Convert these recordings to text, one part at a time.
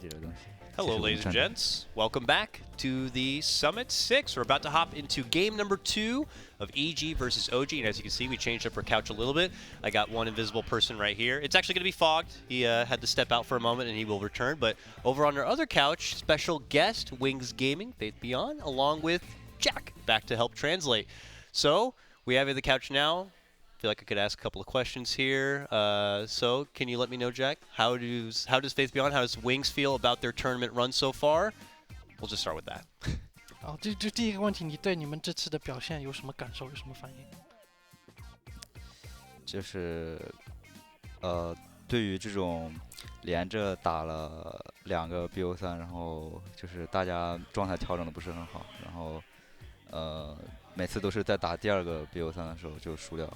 这个东西。 Hello, ladies and gents. Welcome back to the Summit 6. We're about to hop into game number 2 of EG versus OG. And as you can see, we changed up our couch a little bit. I got one invisible person right here. It's actually going to be fogged. He had to step out for a moment, and he will return. But over on our other couch, special guest, Wings Gaming, Faith Beyond, along with Jack, back to help translate. So we have the couch now. I feel like I could ask a couple of questions here. So, can you let me know, Jack, how does Faith Beyond, how does Wings feel about their tournament run so far? We'll just start with that. 好，就第一个问题，你对你们这次的表现有什么感受，有什么反应？就是对于这种连着打了2个 BO3， 然后就是大家状态调整的不是很好，然后每次都是在打第2个 BO3 的时候就输掉。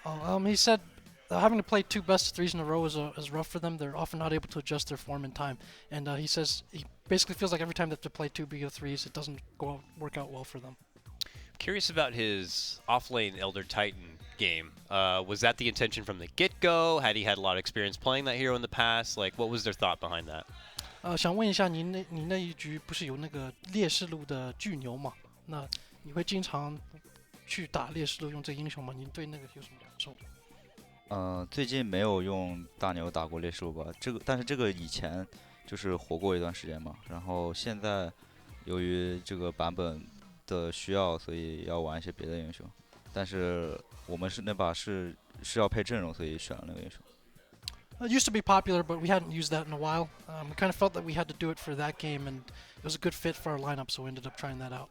He said having to play 2 best-of-3s in a row is rough for them. They're often not able to adjust their form in time. And he says he basically feels like every time they have to play 2 BO3s, it doesn't work out well for them. Curious about his off-lane Elder Titan game. Was that the intention from the get-go? Had he had a lot of experience playing that hero in the past? Like, what was their thought behind that? 想问一下，你那一局不是有那个烈士路的巨牛嘛？那你会经常去打烈士路用这个英雄吗？你对那个有什么感受？最近没有用大牛打过烈士路吧？但是这个以前就是火过一段时间嘛。然后现在由于这个版本的需要，所以要玩一些别的英雄。但是我们是那把是要配阵容，所以选了那个英雄。It used to be popular, but we hadn't used that in a while. We kind of felt that we had to do it for that game, and it was a good fit for our lineup, so we ended up trying that out.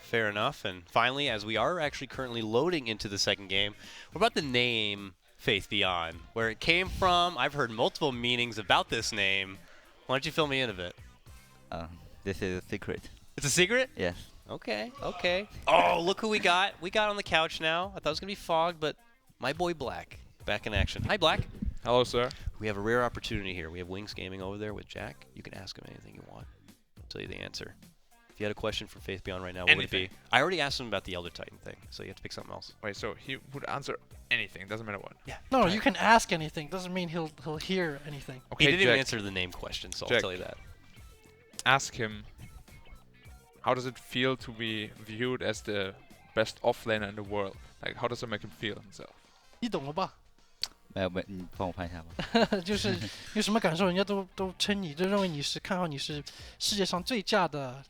Fair enough. And finally, as we are actually currently loading into the second game, what about the name Faith Beyond? Where it came from? I've heard multiple meanings about this name. Why don't you fill me in a bit? This is a secret. It's a secret? Yes. Okay, okay. Oh, look who we got. We got on the couch now. I thought it was going to be Fog, but my boy Black back in action. Hi, Black. Hello, sir. We have a rare opportunity here. We have Wings Gaming over there with Jack. You can ask him anything you want. I'll tell you the answer. If you had a question for Faith Beyond right now, what would it be? I already asked him about the Elder Titan thing, so you have to pick something else. Wait, so he would answer anything, doesn't matter what? Yeah. No, you can ask anything. Doesn't mean he'll hear anything. Okay, He didn't Jack, even answer the name question, so Jack. I'll tell you that. ask him, how does it feel to be viewed as the best offlaner in the world? Like, how does it make him feel himself? 你懂了吧？没有，你帮我看一下吧。就是有什么感受？人家都称你，就认为你是看好你是世界上最佳的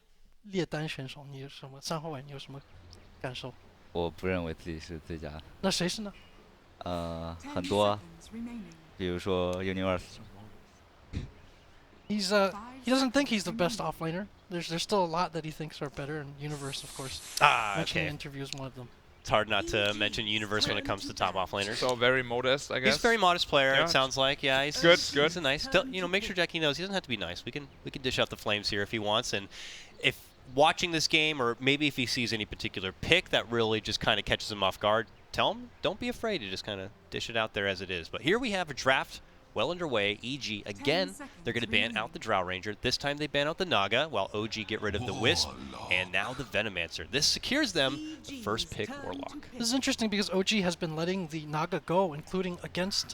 猎单选手。你有什么3后卫？你有什么感受？我不认为自己是最佳的。那谁是呢？很多，比如说 Universe。He doesn't think he's the best offlaner. There's still a lot that he thinks are better, and Universe, of course. Okay. Interviews one of them. It's hard not to mention Universe when it comes to top offlaners. So very modest, I guess. He's a very modest player, Yeah. it sounds like. Yeah, he's Good. He's a nice. Make sure Jackie knows he doesn't have to be nice. We can dish out the flames here if he wants. And if watching this game, or maybe if he sees any particular pick that really just kind of catches him off guard, tell him don't be afraid to just kind of dish it out there as it is. But here we have a draft well underway. EG, again, they're going to ban out the Drow Ranger. This time they ban out the Naga, while OG get rid of the Wisp, and now the Venomancer. This secures them the first pick Warlock. This is interesting because OG has been letting the Naga go, including against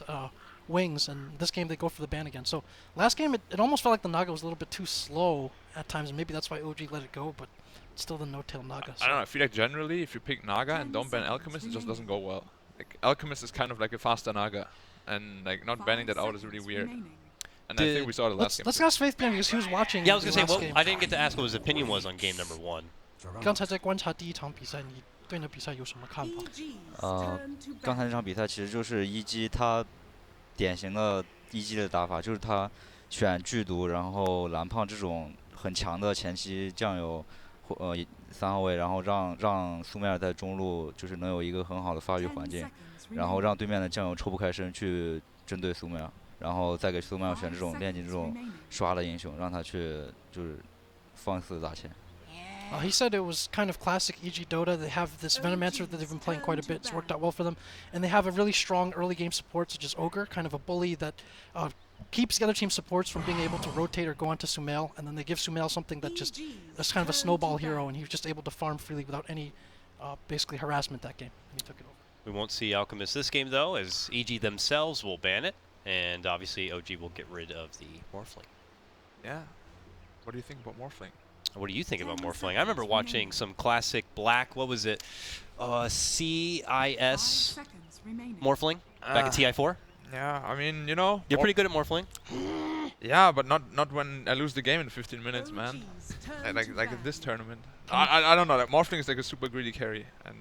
Wings, and this game they go for the ban again. So last game it almost felt like the Naga was a little bit too slow at times, and maybe that's why OG let it go, but it's still the no-tail Naga. So. I don't know, I feel like generally if you pick Naga and don't ban Alchemist, it just doesn't go well. Like, Alchemist is kind of like a faster Naga, and like not banning that out is really weird. And I think we saw the last game. Let's ask Faith Beyond because he was watching. Yeah, I was going to say, well, game. I didn't get to ask what his opinion was on game number 1. 刚才在观察第一场比赛，你对那比赛有什么看法？刚才那场比赛其实就是一击他典型的一击的打法，就是他选剧毒，然后蓝胖这种很强的前期酱油3号位，然后让苏美尔在中路就是能有一个很好的发育环境，然后让对面的酱油抽不开身去针对苏美尔，然后再给苏美尔选这种练级这种刷的英雄，让他去就是放肆打钱。He said it was kind of classic EG Dota. They have this Venomancer that they've been playing quite a bit. It's worked out well for them. And they have a really strong early game support, such as Ogre, kind of a bully that keeps the other team's supports from being able to rotate or go onto Sumail. And then they give Sumail something that's kind of a snowball hero, and he was just able to farm freely without any basically harassment that game. And he took it over. We won't see Alchemist this game, though, as EG themselves will ban it. And obviously OG will get rid of the Morphling. Yeah. What do you think about Morphling? What do you think about Morphling? I remember watching some classic black, what was it? CIS Morphling back at TI4. Yeah, I mean, you know. You're pretty good at Morphling. Yeah, but not when I lose the game in 15 minutes, man. Like in this tournament. I don't know. Like Morphling is like a super greedy carry, and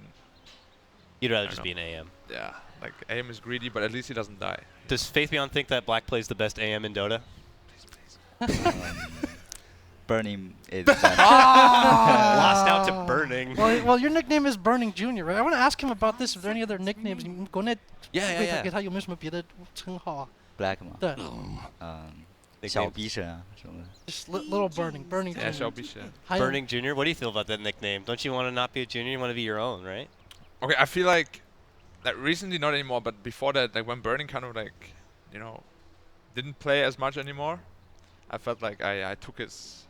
You'd rather just be an AM. yeah, like AM is greedy, but at least he doesn't die. Does Faith Beyond think that black plays the best AM in Dota? Burning is Lost out to Burning. Well, your nickname is Burning Junior, right? I want to ask him about this. If there are any other nicknames, 国内 Yeah. 给他有没有什么别的称号啊？ black 嘛，对，小逼神啊什么的。 just little Burning Yeah, Junior. Shelby. Burning Junior. What do you feel about that nickname? Don't you want to not be a junior? You want to be your own, right? Okay, I feel like recently not anymore, but before that, like when Burning kind of like, you know, didn't play as much anymore, I felt like I took his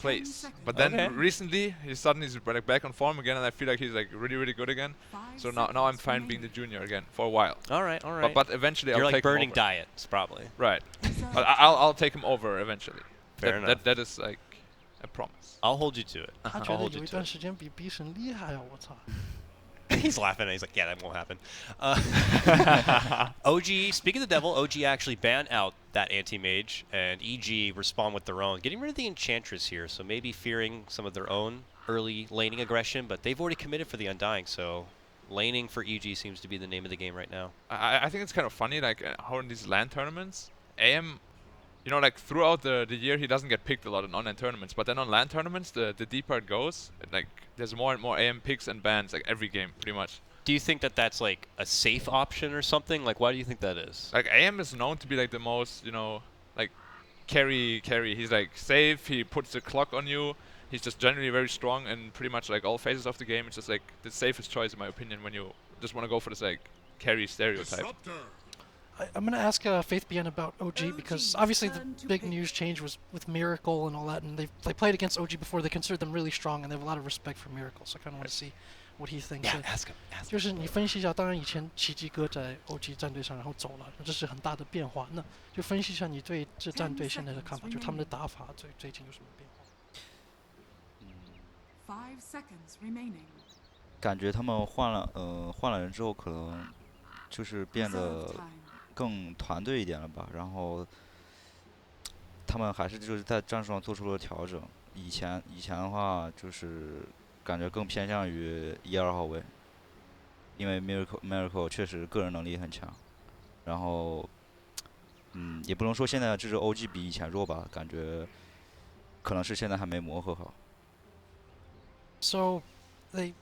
place. But then Okay. recently, he suddenly is like back on form again, and I feel like he's like really good again. So now I'm fine being the junior again for a while. All right. But eventually You're I'll like take him Burning over. Diets, probably. Right. But I'll take him over eventually. Fair enough. That is like a promise. I'll hold you to it. 他 I'll 觉得 hold 有 you 一 to 段 it. 时间比逼神厉害啊！我操！ He's laughing and he's like, yeah, that won't happen. OG, speaking of the devil, OG actually banned out that anti-mage, and EG respond with their own, getting rid of the Enchantress here, so maybe fearing some of their own early laning aggression, but they've already committed for the Undying, so laning for EG seems to be the name of the game right now. I think it's kind of funny, like how in these LAN tournaments, AM, you know, like throughout the year he doesn't get picked a lot in online tournaments, but then on LAN tournaments, the deeper it goes, like there's more and more AM picks and bans like every game, pretty much. Do you think that that's like a safe option or something? Like, why do you think that is? Like AM is known to be like the most, you know, like carry. He's like safe. He puts the clock on you. He's just generally very strong in pretty much like all phases of the game. It's just like the safest choice in my opinion when you just want to go for this like carry stereotype. I'm going to ask Faith Bien about OG because obviously the big news change was with Miracle and all that, and they played against OG before. They considered them really strong, and they have a lot of respect for Miracle. So I kind of want to see what he thinks. Yeah, ask him. 就是你分析一下，当然以前奇迹哥在 OG 战队上然后走了，这是很大的变化。那就分析一下你对这战队现在的看法，就他们的打法最近有什么变化？ 5 seconds remaining. 感觉他们换了人之后，可能就是变得更团队一点了吧。然后他们还是就是在战术上做出了调整。以前的话就是感觉更偏向于1、2号位，因为 Miracle 确实个人能力很强。然后也不能说现在这支 OG 比以前弱吧，感觉可能是现在还没磨合好。So he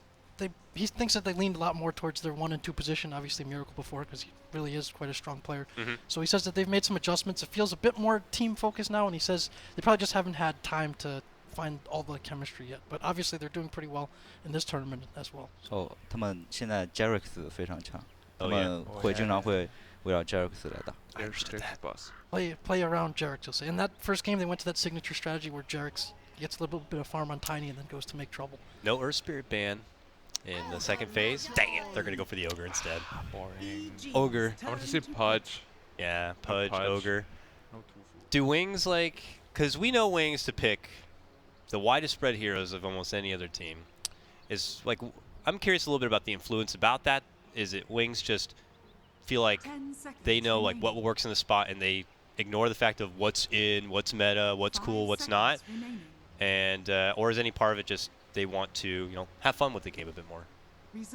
thinks that they leaned a lot more towards their 1 and 2 position. Obviously Miracle before, because he really is quite a strong player. So he says that they've made some adjustments. It feels a bit more team focused now, and he says they probably just haven't had time to find all the chemistry yet. But obviously they're doing pretty well in this tournament as well. 他们现在 Jerix 非常强，他 Oh, 们会经常会围绕 Jerix 来打。 I understood that, boss. Play around Jerix, you'll say. In that first game, they went to that signature strategy where Jerix gets a little bit of farm on Tiny and then goes to make trouble. No Earth Spirit ban in the second phase. Dang it, they're going to go for the Ogre instead. Boring. Ogre. I want to see Pudge. Yeah, Pudge, Pudge. Ogre. No Tufu. Do Wings like... Because we know Wings to pick the widest spread heroes of almost any other team. Is like... I'm curious a little bit about the influence about that. Is it Wings just feel like they know like what works in the spot and they ignore the fact of what's in, what's meta, what's cool, what's not? And or is any part of it just they want to, have fun with the game a bit more?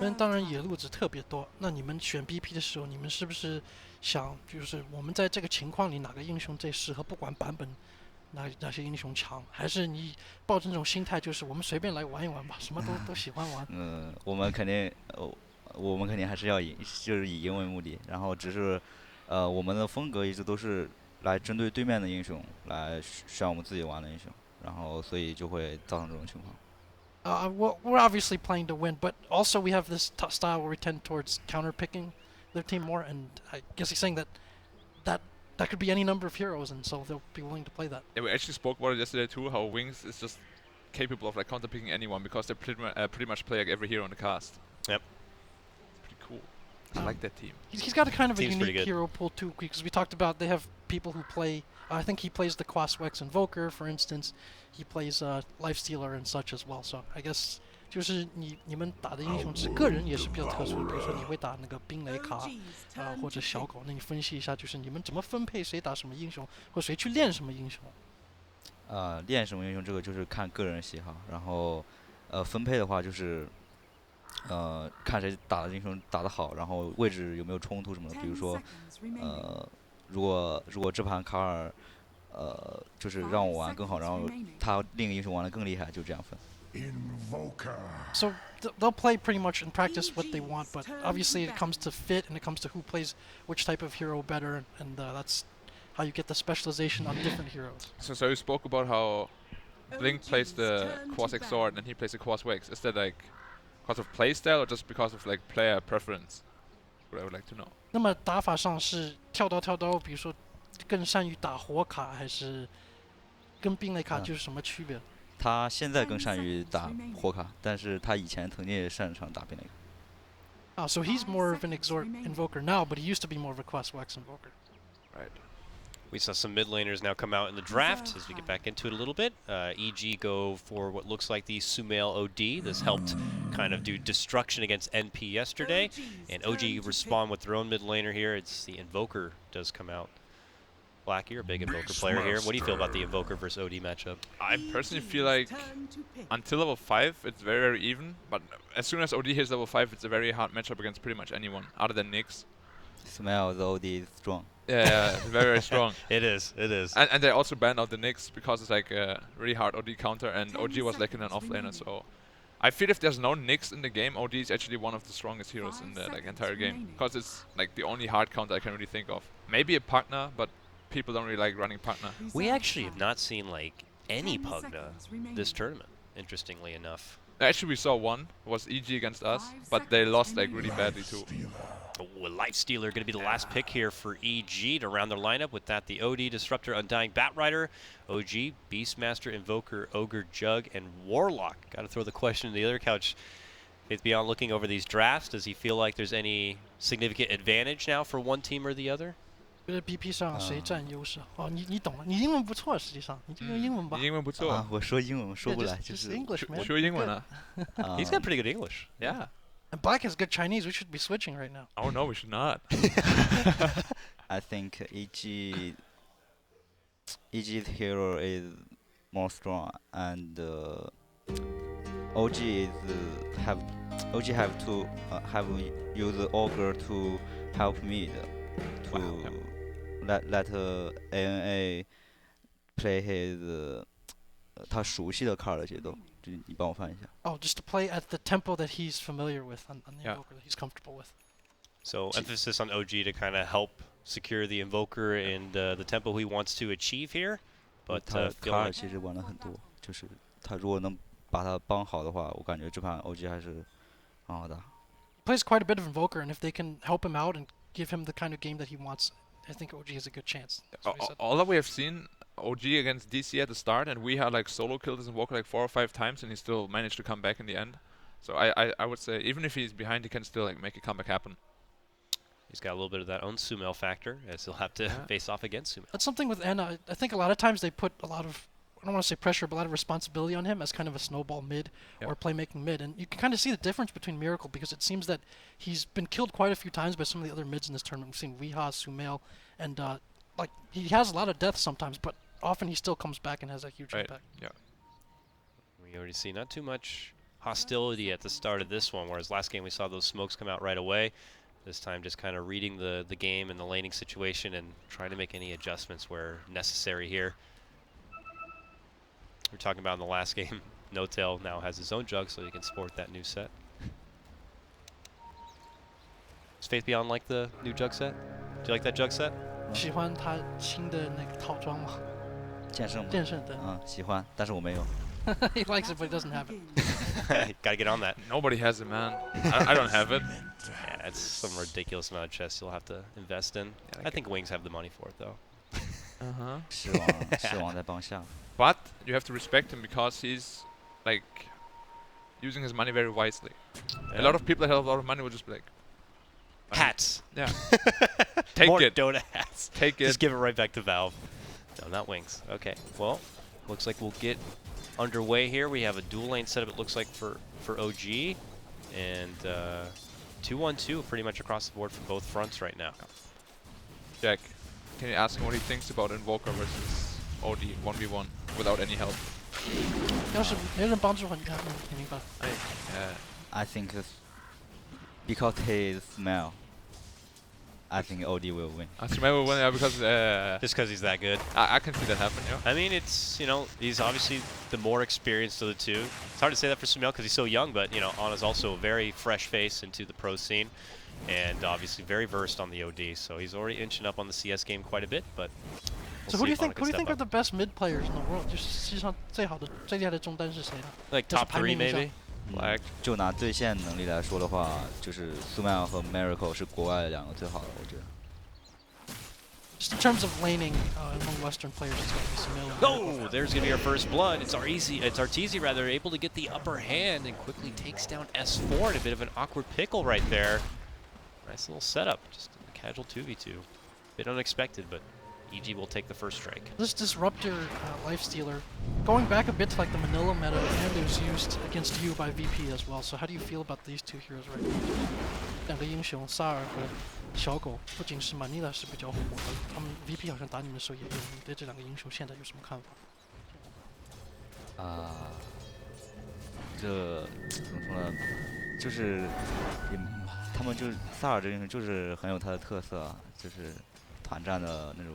但当然野路子特别多。那你们选 BP 的时候，你们是不是想，就是我们在这个情况里哪个英雄最适合？不管版本哪些英雄强，还是你抱着那种心态，就是我们随便来玩一玩吧，什么都喜欢玩。我们肯定还是要赢，就是以赢为目的。然后只是我们的风格一直都是来针对对面的英雄来选我们自己玩的英雄，然后所以就会造成这种情况。Well, we're obviously playing to win, but also we have this style where we tend towards counter-picking their team more, and I guess he's saying that could be any number of heroes, and so they'll be willing to play that. Yeah, we actually spoke about it yesterday too, how Wings is just capable of like counter-picking anyone because they pretty much play like every hero in the cast. Yep. Pretty cool. I like that team. He's got a kind of a Team's pretty unique good. hero pool too, because we talked about they have people who play. I think he plays the KotLGuy Invoker, for instance. He plays Lifestealer and such as well. So I guess 就是你们打的英雄是个人也是比较特殊的，比如说你会打那个冰雷卡，或者小狗，那你分析一下，就是你们怎么分配谁打什么英雄，或谁去练什么英雄？练什么英雄这个就是看个人喜好，然后分配的话就是看谁打的英雄打得好，然后位置有没有冲突什么的。比如说如果这盘卡尔就是让我玩更好，然后他另一个英雄玩得更厉害，就这样分。So they'll play pretty much in practice what they want, but obviously it comes to fit and it comes to who plays which type of hero better, and that's how you get the specialization on different heroes. So you spoke about how Blink plays the KotLGuy sword and he plays the KotLGuy. Is that like because of playstyle or just because of like player preference? What I would like to know. 那么打法上是跳刀，比如说更善于打火卡，还是跟冰雷卡就是什么区别？他现在更善于打火卡，但是他以前曾经也擅长打冰雷卡。So he's more of an Exort Invoker now, but he used to be more of a KotLGuy Invoker. Right. We saw some mid laners now come out in the draft as we get back into it a little bit. EG go for what looks like the Sumail OD. This helped kind of do destruction against NP yesterday. And OG respond with their own mid laner here. It's the Invoker does come out. Black, you're a big Invoker player here. What do you feel about the Invoker versus OD matchup? I personally feel like until level 5 it's very, very even, but as soon as OD hits level 5 it's a very hard matchup against pretty much anyone, other than Nyx. Smell the OD is strong. Yeah, very, very strong. It is. And they also banned out the Nyx because it's like a really hard OD counter, and OG was like in an offlaner, so I feel if there's no Nyx in the game, OD is actually one of the strongest heroes in the like entire game, because it's like the only hard counter I can really think of. Maybe a Pugna, but people don't really like running Pugna. We actually have not seen like any Pugna this tournament, interestingly enough. Actually, we saw one, was EG against us, but they lost like really badly too. Oh, Lifestealer going to be the last pick here for EG to round their lineup. With that, the OD, Disruptor, Undying Batrider, OG, Beastmaster, Invoker, Ogre, Jug, and Warlock. Got to throw the question to the other couch. Faith Beyond looking over these drafts, does he feel like there's any significant advantage now for one team or the other? 觉得 BP 上谁占优势？你懂了，你英文不错，实际上你就用英文吧。英文不错。我说英文说不来，就就是是 English man. 说英文啊。He's got pretty good English. Yeah. And Black has good Chinese. We should be switching right now. Oh no, we should not. I think EG's hero is more strong, and OG have to have use Ogre to help mid to let ANA play his 他熟悉的 card 的节奏，就你帮我翻一下。Oh, just to play at the tempo that he's familiar with on the Invoker that he's comfortable with. So emphasis on OG to kind of help secure the Invoker and the tempo he wants to achieve here. But 他 feel 卡尔 like 其实玩的很多，就是他如果能把他帮好的话，我感觉这盘 OG 还是很好打。Plays quite a bit of Invoker, and if they can help him out and give him the kind of game that he wants, I think OG has a good chance. That's what he said. All that we have seen OG against DC at the start, and we had like solo killed his Invoker like 4 or 5 times, and he still managed to come back in the end. So I would say even if he's behind, he can still like make a comeback happen. he's got a little bit of that own Sumail factor, as he'll have to face off against Sumail. That's something with Anna. I think a lot of times they put a lot of, I don't want to say pressure, but a lot of responsibility on him as kind of a snowball mid or playmaking mid. And you can kind of see the difference between Miracle, because it seems that he's been killed quite a few times by some of the other mids in this tournament. We've seen Weeha, Sumail, and like he has a lot of death sometimes, but often he still comes back and has a huge impact. Yeah. We already see not too much hostility at the start of this one, whereas last game we saw those smokes come out right away. This time just kind of reading the game and the laning situation and trying to make any adjustments where necessary here. We're talking about in the last game, No Tail now has his own jug, so he can sport that new set. Does Faith Beyond like the new jug set? Do you like that jug set? 喜欢他新的那个套装吗？剑圣吗？剑圣对。喜欢，但是我没有。He likes it, but he doesn't have it. Gotta get on that. Nobody has it, man. I don't have it. Yeah, it's some ridiculous amount of chests you'll have to invest in. I think Wings have the money for it, though. 狮王在帮下。But you have to respect him because he's like using his money very wisely. A lot of people that have a lot of money will just be like, Hats. Yeah. Take More it. Dota hats. Take it. Just give it right back to Valve. No, not wings. Okay. Well, looks like we'll get underway here. We have a dual lane setup, it looks like, for OG. And 2-1-2 pretty much across the board for both fronts right now. Jack, can you ask him what he thinks about Invoker versus OD 1v1 without any help? 要是没人帮助的话，你看，你明白。 I think because he is smell, I think OD will win. I remember when because Just because he's that good. I can see that happen. Yeah. I mean, it's, you know, he's obviously the more experienced of the two. It's hard to say that for Sumail because he's so young, but, you know, Anna's also a very fresh face into the pro scene and obviously very versed on the OD. So he's already inching up on the CS game quite a bit, but we'll So see who do you if Anna think? can Who do you step think are up. the best mid players in the world? 就是世界上最好的、最厉害的中单是谁呢？ Like 就是 top 排 three 名一下 maybe? Like 就拿对线能力来说的话，就是 Sumail 和 Miracle 是国外两个最好的，我觉得。 Just in terms of laning among Western players, it's going to be Sumail. Oh, there's going to be our first blood. It's Arteezy rather, able to get the upper hand and quickly takes down S4 in a bit of an awkward pickle right there. Nice little setup, just a casual 2v2. Bit unexpected, but EG will take the first strike. This Disruptor Lifestealer, going back a bit to like the Manila meta, and it was used against you by VP as well. So how do you feel about these two heroes right now? 两个英雄萨尔和小狗，不仅是 Manila 是比较火的，他们 VP 好像打你们的时候也用。你对这两个英雄现在有什么看法？这怎么说呢？就是他们就是萨尔这个英雄就是很有他的特色啊，就是团战的那种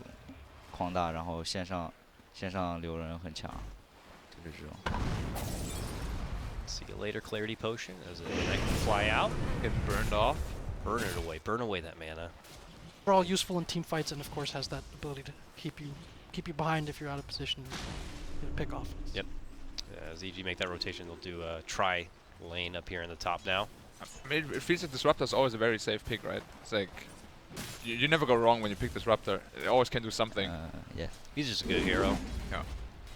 框大，然后线上留人很强，就是这种。 See you later, Clarity Potion, as a knight can fly out. get burned off. Burn it away, burn away that mana. They're all useful in team fights, and of course has that ability to keep you behind if you're out of position. And pick off. Yep. As EG make that rotation, they'll do a try lane up here in the top now. I mean, it feels like Disruptor is always a very safe pick, right? It's like you never go wrong when you pick Disruptor. It always can do something. Yeah. He's just a good hero. Yeah.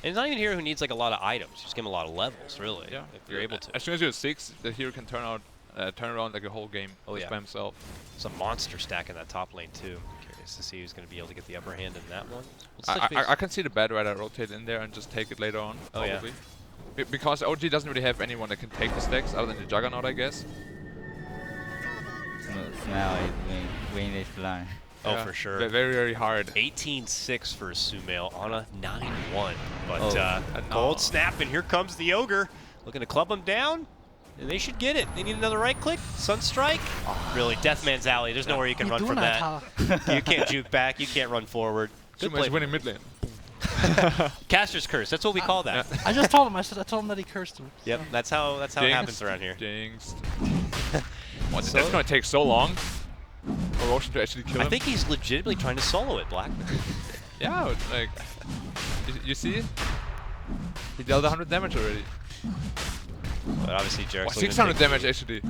And he's not even a hero who needs like a lot of items. Just give him a lot of levels, really. Yeah. If you're able to. As soon as you're 6, the hero can turn around like a whole game Oh, just yeah. by himself. It's a monster stack in that top lane too. Curious to see who's going to be able to get the upper hand in that one. Let's touch base. I can see the bad rider rotate in there and just take it later on. Oh, yeah. Probably. Because OG doesn't really have anyone that can take the stacks other than the Juggernaut, I guess. Sumail is win this line. Oh, Yeah. for sure. Very, very hard. 18-6 for Sumail on a 9-1. But Oh. gold snap, and here comes the Ogre. Looking to club him down, and they should get it. They need another right click. Sunstrike. Really, Deathman's Alley. There's nowhere you can run from that. You can't juke back. You can't run forward. Good Sumail is play. winning mid lane. Caster's Curse. That's what we call that. I just told him. I told him that he cursed him. Yep, that's how it happens around here. Jinxed. That's gonna take so long for Roshan to actually kill him. I think he's legitimately trying to solo it, Black. Yeah, it's like you see, he dealt 100 damage already. But obviously, Oh, Jarek's 600 damage actually.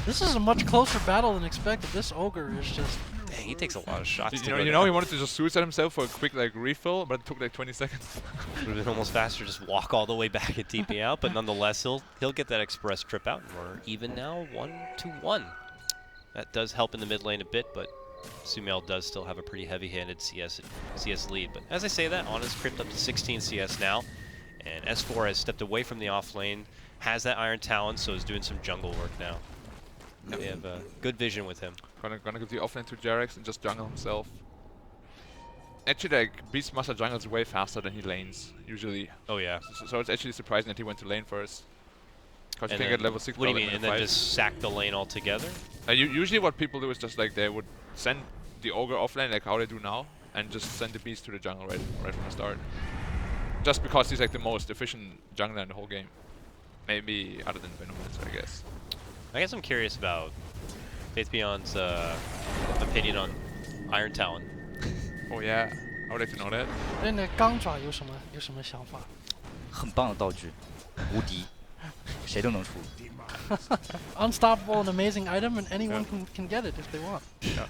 This is a much closer battle than expected. This ogre is just. Dang, he takes a lot of shots. You know, he wanted to just suicide himself for a quick like refill, but it took like 20 seconds. Would have been almost faster, just walk all the way back and TP out. But nonetheless, he'll get that express trip out, and we're even now 1-1. That does help in the mid lane a bit, but Sumail does still have a pretty heavy-handed CS lead. But as I say that, Anna's crept up to 16 CS now, and S4 has stepped away from the off lane, has that Iron Talon, so is doing some jungle work now. They have good vision with him. Gonna give the offlane to Jarex and just jungle himself. Actually, like Beastmaster jungles way faster than he lanes usually. Oh yeah. So it's actually surprising that he went to lane first. Because you And can then- get level 6. What do you mean? in a And then fight. just sack the lane altogether? Usually what people do is just like they would send the ogre offlane like how they do now, and just send the beast to the jungle right from the start. Just because he's like the most efficient jungler in the whole game. Maybe other than Venomance, I guess. I guess I'm curious about Faith Beyond's opinion on Iron Talon. Oh yeah, I would like to know that. 对那钢爪有什么想法？很棒的道具，无敌，谁都能出。 Unstoppable, an amazing item, and anyone can get it if they want. Yeah.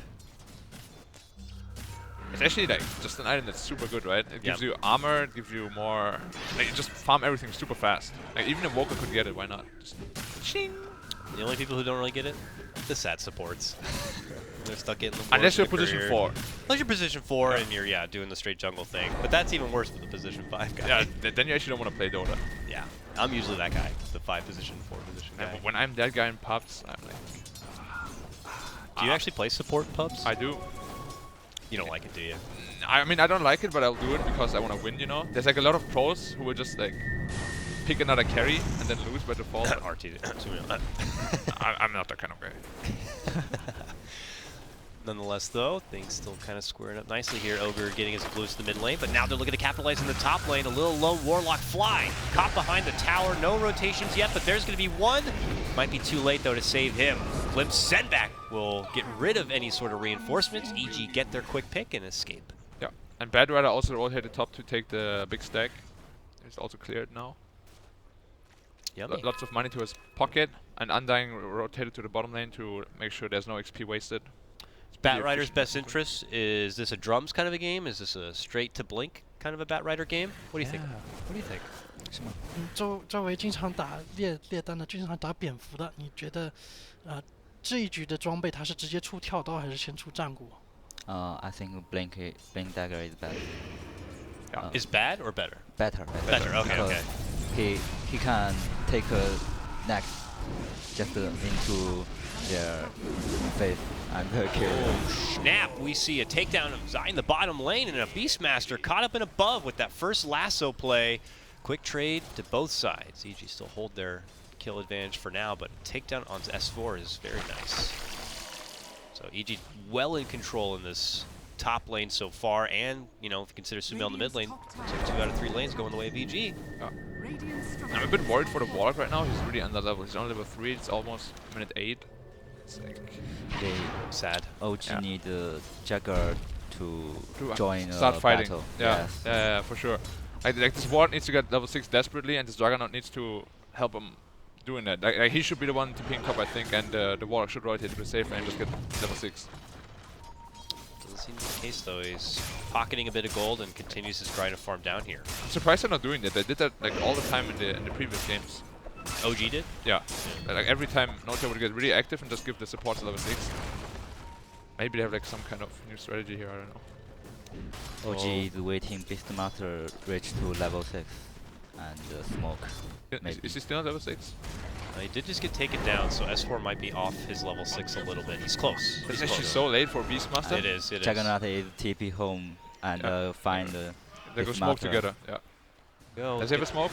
It's actually like just an item that's super good, right? It gives Yep. you armor, it gives you more. Like you just farm everything super fast. Like even Invoker could get it. Why not? Just ching. The only people who don't really get it, the SAT supports. They're stuck getting the Unless you're in the position career. 4. Unless you're position 4 and you're doing the straight jungle thing. But that's even worse for the position 5 guy. Yeah, then you actually don't want to play Dota. Yeah. I'm usually that guy, the 5 position, 4 position guy. But when I'm that guy in pubs, I'm like... Do you actually play support pubs? I do. You don't like it, do you? I mean, I don't like it, but I'll do it because I want to win, you know? There's like a lot of pros who will just like pick another carry and then lose by default. RT. I'm not that kind of guy. Nonetheless, though, things still kind of squaring up nicely here. Ogre getting his blues to the mid lane, but now they're looking to capitalize in the top lane. A little low Warlock fly. Caught behind the tower. No rotations yet, but there's going to be one. Might be too late, though, to save him. Glimpse send back will get rid of any sort of reinforcements. EG get their quick pick and escape. Yeah, and Bad Rider also rotated top to take the big stack. It's also cleared now. Yummy. Lots of money to his pocket, and Undying rotated to the bottom lane to make sure there's no XP wasted. Bat Rider's best interest, is this a drums kind of a game? Is this a straight to blink kind of a Bat Rider game? What do you think? What do you think? 作为经常打猎单的、经常打蝙蝠的，你觉得，这一局的装备它是直接出跳刀还是先出战鼓？I think blink dagger is better. Is bad or better? Better. Okay, okay. He can take a next just into their face and kill. Oh, snap. We see a takedown of Zai in the bottom lane, and a Beastmaster caught up and above with that first lasso play. Quick trade to both sides. EG still hold their kill advantage for now, but takedown on S4 is very nice. So EG well in control in this top lane so far, and, you know, if you consider Sumail in the mid lane, looks like 2 out of 3 lanes going the way of EG. I'm a bit worried for the Warlock right now. He's really under level. He's only level 3. It's almost minute 8. It's like sad. OG need Jagger to join start fighting. Battle. Yeah, Yes. yeah, for sure. Like this Warlock needs to get level 6 desperately, and this Juggernaut needs to help him doing that. Like he should be the one to ping top, I think, and the Warlock should rotate to the safe and just get level 6. Doesn't seem to be the case, though. He's pocketing a bit of gold and continues his grind to farm down here. I'm surprised they're not doing that. They did that like all the time in the previous games. OG did? Yeah. Like every time Noto would get really active and just give the supports level 6. Maybe they have like some kind of new strategy here, I don't know. OG is waiting Beastmaster reach to level 6 and smoke. Is he still on level 6? He did just get taken down, so S4 might be off his level 6 a little bit. He's close. It's actually so late for Beastmaster. It is. Juggernaut is TP home and find the They go smoke together, yeah. Does he have a smoke?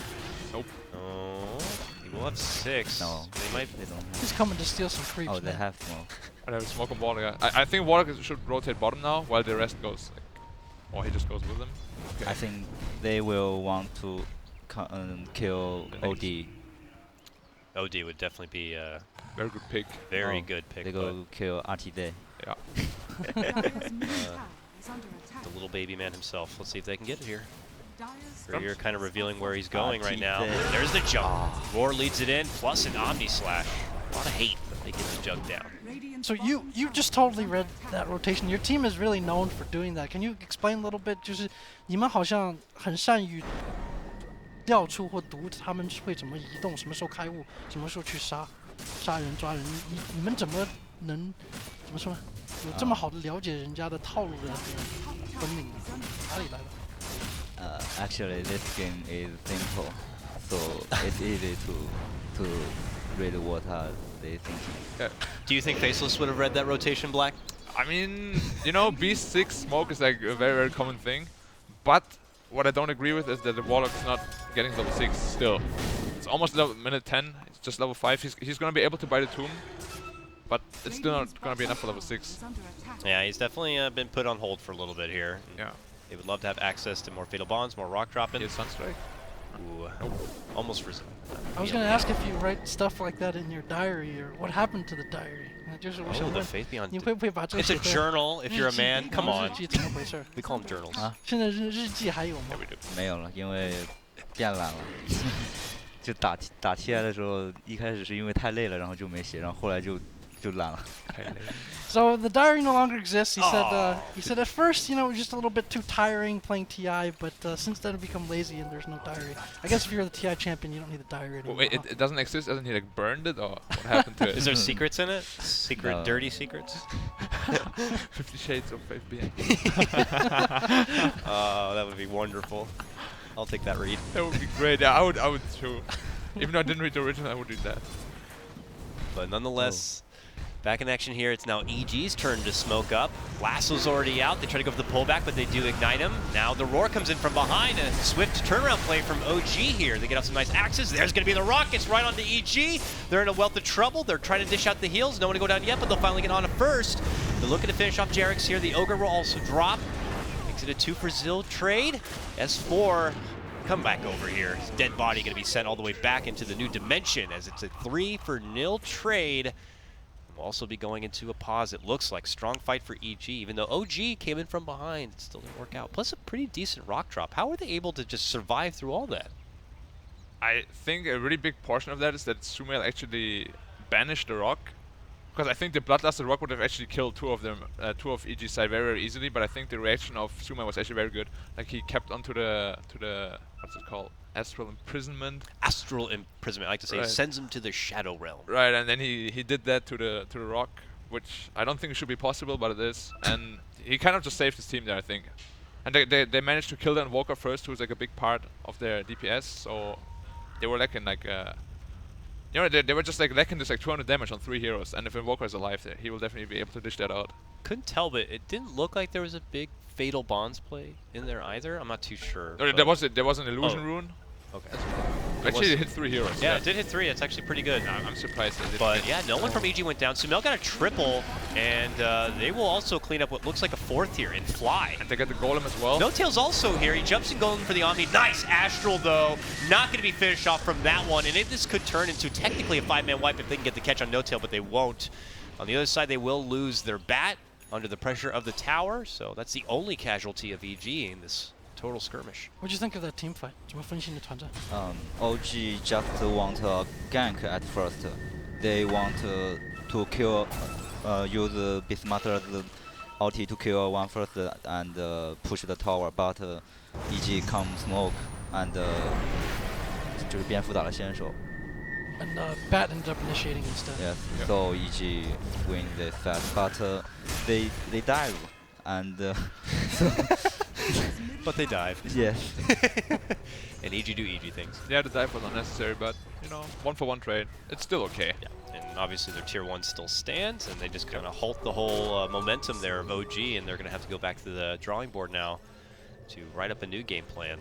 Nope. Oh, he will have 6. No, they don't have. He's coming to steal some creeps. Oh, they have smoke. I have a smoke on Warlock. I think Warlock should rotate bottom now, while the rest goes, like, or he just goes with them. Okay. I think they will want to kill OD. OD would definitely be a very good pick. Very good pick. They go kill RT Day. Yeah. The little baby man himself. Let's see if they can get it here. You're kind of revealing where he's going right now. There's the jump. Roar leads it in, plus an Omni Slash. A lot of hate, but they get the jug down. So you just totally read that rotation. Your team is really known for doing that. Can you explain a little bit? 就是你们好像很善于调出或读他们会怎么移动，什么时候开悟，什么时候去杀人抓人。你们怎么能怎么说呢？有这么好的了解人家的套路的本领，哪里来的？ Actually, this game is simple, so it's easy to read what they thinking. Yeah. Do you think Faceless would have read that rotation, Black? I mean, you know, B6 smoke is like a very, very common thing. But what I don't agree with is that the Warlock is not getting level 6 still. It's almost level minute 10, it's just level 5. He's going to be able to buy the tomb, but it's still not going to be enough for level 6. Yeah, he's definitely been put on hold for a little bit here. Yeah. They would love to have access to more Fatal Bonds, more rock dropping. He has Sunstrike. Ooh, almost risen. I was going to ask if you write stuff like that in your diary, or what happened to the diary. Oh, the Faith Beyond. 你会不会把这个 It's a journal if you're a man. Come on. 日记怎么回事？ We call them journals. 现在日记还有吗？ Yeah, we do. 没有了，因为变懒了。就打TI的时候，一开始是因为太累了，然后就没写，然后后来就就烂了。 So the diary no longer exists. He said. Oh. He said at first, you know, it was just a little bit too tiring playing TI, but since then, I've become lazy and there's no diary. I guess if you're the TI champion, you don't need the diary anymore. Wait, it doesn't exist? Hasn't he like burned it, or what happened to it? Is there secrets in it? Secret, No. dirty secrets? 50 Shades of FBI. Oh, that would be wonderful. I'll take that read. That would be great. Yeah, I would too. Even though I didn't read the original, I would read that. But nonetheless, back in action here. It's now EG's turn to smoke up. Lasso's already out. They try to go for the pullback, but they do ignite him. Now the roar comes in from behind. A swift turnaround play from OG here. They get off some nice axes. There's going to be the rockets right onto EG. They're in a wealth of trouble. They're trying to dish out the heals. No one to go down yet, but they'll finally get on it first. They're looking to finish off Jarek's here. The Ogre will also drop. Makes it a 2 for Zill trade. S4 come back over here. His dead body going to be sent all the way back into the new dimension as it's a 3 for nil trade. We'll also be going into a pause. It looks like strong fight for EG, even though OG came in from behind. It still didn't work out. Plus a pretty decent rock drop. How were they able to just survive through all that? I think a really big portion of that is that Sumail actually banished the rock. Because I think the Bloodlusted rock would have actually killed two of them, two of EG's side very, very easily. But I think the reaction of Sumail was actually very good. Like he kept onto the what's it called? Astral imprisonment. Astral imprisonment. I like to say Right. sends him to the shadow realm. Right, and then he did that to the rock, which I don't think should be possible, but it is. And he kind of just saved his team there, I think. And they managed to kill the Invoker first, who's like a big part of their DPS. So they were lacking like you know, they were just like lacking this like 200 damage on 3 heroes. And if Invoker is alive there, he will definitely be able to dish that out. Couldn't tell, but it didn't look like there was a big Fatal Bonds play in there either. I'm not too sure. No, there was an illusion rune. Okay. Actually, it hit 3 heroes. Yeah, it did hit 3. That's actually pretty good. I'm surprised that it But didn't yeah, no one from EG went down. Sumail got a triple, and they will also clean up what looks like a 4th here in Fly. And they get the Golem as well. No Tail's also here. He jumps in Golem for the Omni. Nice Astral, though. Not going to be finished off from that one. And this could turn into technically a 5-man wipe if they can get the catch on No Tail, but they won't. On the other side, they will lose their bat under the pressure of the tower. So that's the only casualty of EG in this total skirmish. What'd you think of that team fight? 怎么分析你的团战？ OG just want a gank at first. They want to kill, use Bismarck's ulti to kill one first and push the tower, but EG come smoke and 就是蝙蝠打了先手。 And Bat ended up initiating instead. Yes, Yeah. so EG win this fight, but they dive and so But they dive. yes. And EG do EG things. Yeah, the dive was unnecessary, but you know, 1-for-1 trade. It's still okay. Yeah, and obviously their tier 1 still stands, and they just kind of halt the whole momentum there of OG, and they're going to have to go back to the drawing board now to write up a new game plan.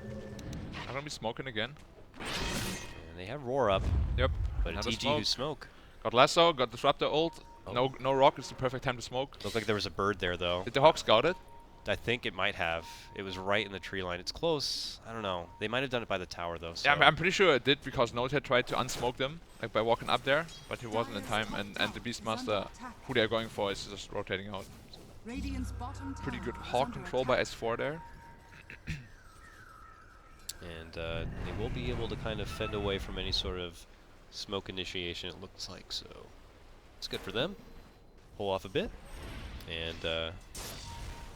I'm gonna be smoking again. And they have Roar up, Yep. but it's Another EG who smoke. Got Lasso, got Disruptor ult. Oh. No rock is the perfect time to smoke. Looked like there was a bird there, though. Did the Hawk scout it? I think it might have. It was right in the tree line. It's close. I don't know. They might have done it by the tower, though. So. Yeah, I'm pretty sure it did because Note had tried to unsmoke them, like by walking up there, but he wasn't in time, and the Beastmaster, who they're going for, is just rotating out. Pretty good Hawk control by S4 there. And they will be able to kind of fend away from any sort of smoke initiation, it looks like. So it's good for them. Pull off a bit. And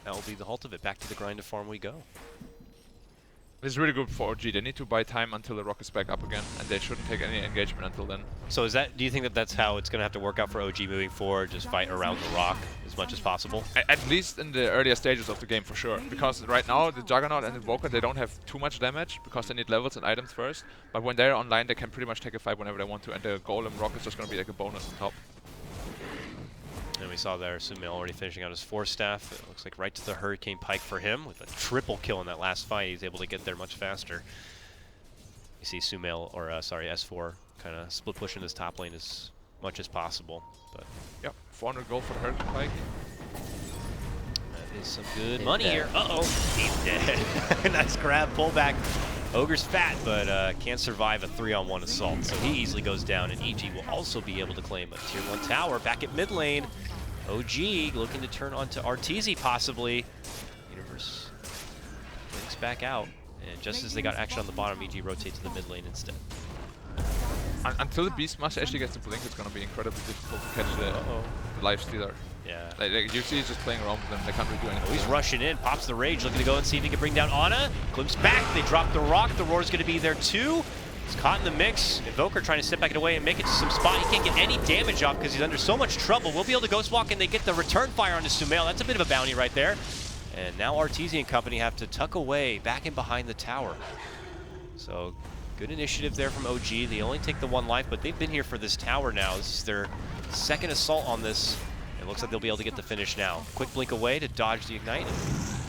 that will be the halt of it. Back to the grind to farm we go. This is really good for OG. They need to buy time until the rock is back up again, and they shouldn't take any engagement until then. So is that? Do you think that that's how it's going to have to work out for OG moving forward? Just fight around the rock as much as possible? At least in the earlier stages of the game, for sure. Because right now, the Juggernaut and Invoker, they don't have too much damage, because they need levels and items first. But when they're online, they can pretty much take a fight whenever they want to, and the Golem rock is just going to be like a bonus on top. And we saw there Sumail already finishing out his 4-staff. It looks like right to the Hurricane Pike for him with a triple kill in that last fight. He's able to get there much faster. You see Sumail, or sorry, S4 kind of split pushing his top lane as much as possible. But Yep, 400 gold for the Hurricane Pike. that is some good money here. Uh-oh, he's dead. Nice grab, pullback. Ogre's fat, but can't survive a 3-on-1 assault, so he easily goes down, and EG will also be able to claim a tier 1 tower back at mid lane. OG looking to turn onto Arteezy possibly. Universe links back out, and just as they got action on the bottom, EG rotate to the mid lane instead. Until the Beast Master actually gets the blink, it's gonna be incredibly difficult to catch the life stealer. Yeah. Like you see, he's just playing around with them. They can't really do anything. Oh, he's rushing in, pops the rage, looking to go and see if he can bring down Ana. Glimpse back, they drop the rock. The roar's going to be there too. He's caught in the mix. Invoker trying to step back away and make it to some spot. He can't get any damage off because he's under so much trouble. We'll be able to Ghost Walk and they get the return fire onto Sumail. That's a bit of a bounty right there. And now Arteezy and company have to tuck away back in behind the tower. So good initiative there from OG. They only take the 1 life, but they've been here for this tower now. This is their second assault on this. It looks like they'll be able to get the finish now. Quick blink away to dodge the ignite. And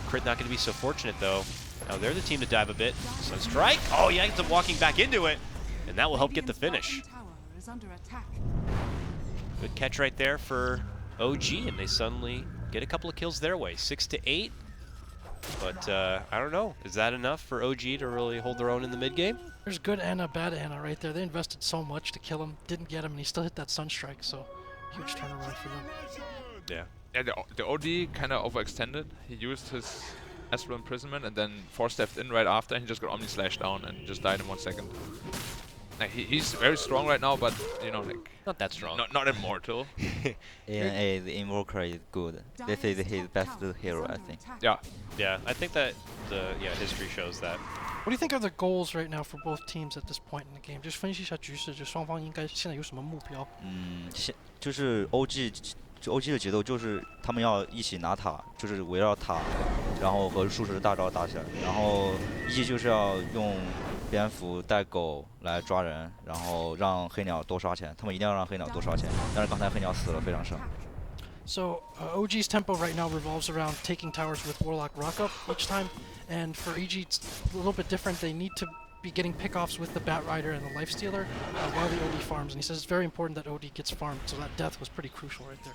Crit not going to be so fortunate though. Now they're the team to dive a bit. Sunstrike. Oh, yeah, ends up walking back into it. And that will help get the finish. Good catch right there for OG, and they suddenly get a couple of kills their way. 6 to 8. But I don't know. Is that enough for OG to really hold their own in the mid game? There's good Ana, bad Ana right there. They invested so much to kill him, didn't get him, and he still hit that Sunstrike. So huge turnaround for them. Yeah. Yeah, the OD kind of overextended. He used his Astral Imprisonment and then 4-stepped in right after, and he just got Omni Slash down and just died in 1 second. Like, he's very strong right now, but you know, like Not that strong. not immortal. ANA, the Invoker is good. This is his best hero, I think. Yeah. Yeah, I think that the history shows that. What do you think are the goals right now for both teams at this point in the game? 就是分析一下局势，就双方应该现在有什么目标？就是 OG 的节奏就是他们要一起拿塔，就是围绕塔，然后和术士的大招打起来。然后EG就是要用蝙蝠带狗来抓人，然后让黑鸟多刷钱。他们一定要让黑鸟多刷钱。但是刚才黑鸟死了，非常伤。So OG's tempo right now revolves around taking towers with Warlock Rock up each time, and for EG it's a little bit different. They need to be getting pickoffs with the Bat Rider and the Life Stealer while the OD farms, and he says it's very important that OD gets farmed, so that death was pretty crucial right there.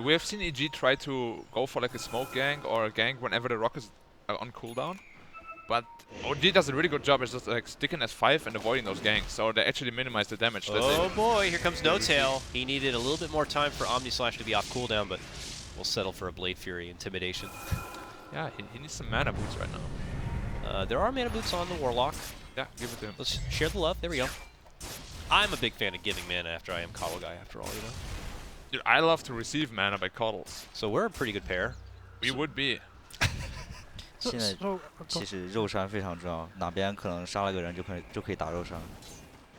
We have seen EG try to go for like a smoke gank or a gank whenever the rock is on cooldown, but OG does a really good job at just like sticking as 5 and avoiding those ganks, so they actually minimize the damage. Oh boy, here comes No Tail. He needed a little bit more time for Omni Slash to be off cooldown, but we'll settle for a Blade Fury Intimidation. Yeah, he needs some mana boots right now. There are mana boots on the Warlock. Yeah, give it to him. Let's share the love. There we go. I'm a big fan of giving mana after I am KotLGuy, after all, you know. Dude, I love to receive mana by Kotls. So we're a pretty good pair. We would be. 现在其实肉山非常重要，哪边可能杀了个人就可以打肉山。